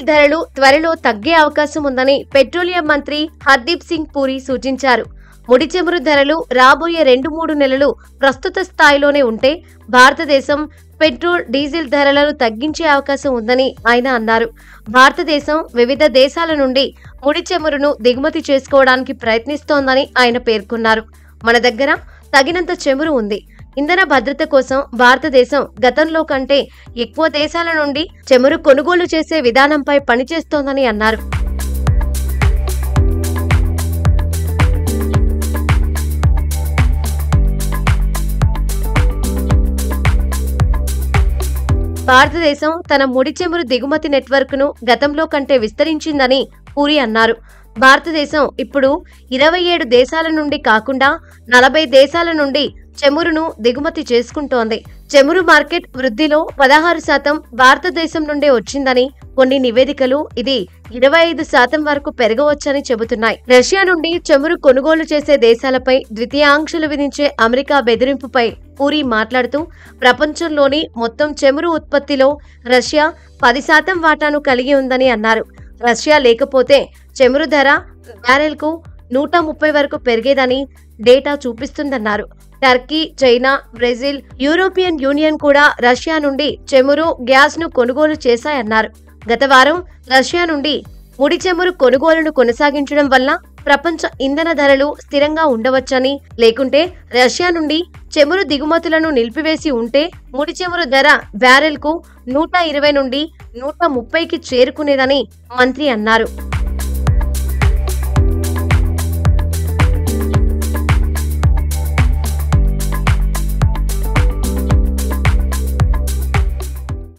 Diesel ధరలు త్వరలో తగ్గే అవకాశం ఉందని పెట్రోలియం మంత్రి హర్దీప్ సింగ్ పూరి సూచించారు. ముడి చమురు ధరలు రాబోయే 2-3 నెలలు ప్రస్తుత స్థాయిలోనే ఉంటే భారతదేశం పెట్రోల్, డీజిల్ ధరలను తగ్గించే అవకాశం ఉందని ఆయన అన్నారు. భారతదేశం వివిధ దేశాల నుండి ముడి చమురును దిగుమతి చేసుకోవడానికి ప్రయత్నిస్తోందని ఆయన పేర్కొన్నారు. మన దగ్గర తగినంత చమురు ఉంది. ఇంధన భద్రత కోసం భారతదేశం గతంలో కంటే ఎక్కువ దేశాల నుండి చమురు కొనుగోలు చేసే విధానంపై పనిచేస్తోందని అన్నారు. భారతదేశం తన ముడి చమురు దిగుమతి నెట్వర్క్ను గతంలో కంటే విస్తరించిందని పూరి అన్నారు. భారతదేశం ఇప్పుడు 27 దేశాల నుండి కాకుండా 40 దేశాల నుండి చమురును దిగుమతి చేసుకుంటోంది. చమురు మార్కెట్ వృద్ధిలో 16% భారతదేశం నుండే వచ్చిందని కొన్ని నివేదికలు ఇది 25% వరకు పెరగవచ్చని చెబుతున్నాయి. రష్యా నుండి చమురు కొనుగోలు చేసే దేశాలపై ద్వితీయ ఆంక్షలు విధించే అమెరికా బెదిరింపుపై పూరి మాట్లాడుతూ ప్రపంచంలోని మొత్తం చమురు ఉత్పత్తిలో రష్యా 10% వాటాను కలిగి ఉందని అన్నారు. రష్యా లేకపోతే చమురు ధర బ్యారెల్కు 130 వరకు పెరిగేదని డేటా చూపిస్తుందన్నారు. Turkey, China, Brazil, European Union కూడా రష్యా నుండి చమురు, గ్యాస్ను కొనుగోలు చేశాయన్నారు. గత వారం రష్యా నుండి ముడి చమురు కొనుగోలును కొనసాగించడం వల్ల ప్రపంచ ఇంధన ధరలు స్థిరంగా ఉండవచ్చని, లేకుంటే రష్యా నుండి చమురు దిగుమతులను నిలిపివేసి ఉంటే ముడి చమురు ధర బ్యారెల్కు 120 నుండి 130కి చేరుకునేదని మంత్రి అన్నారు.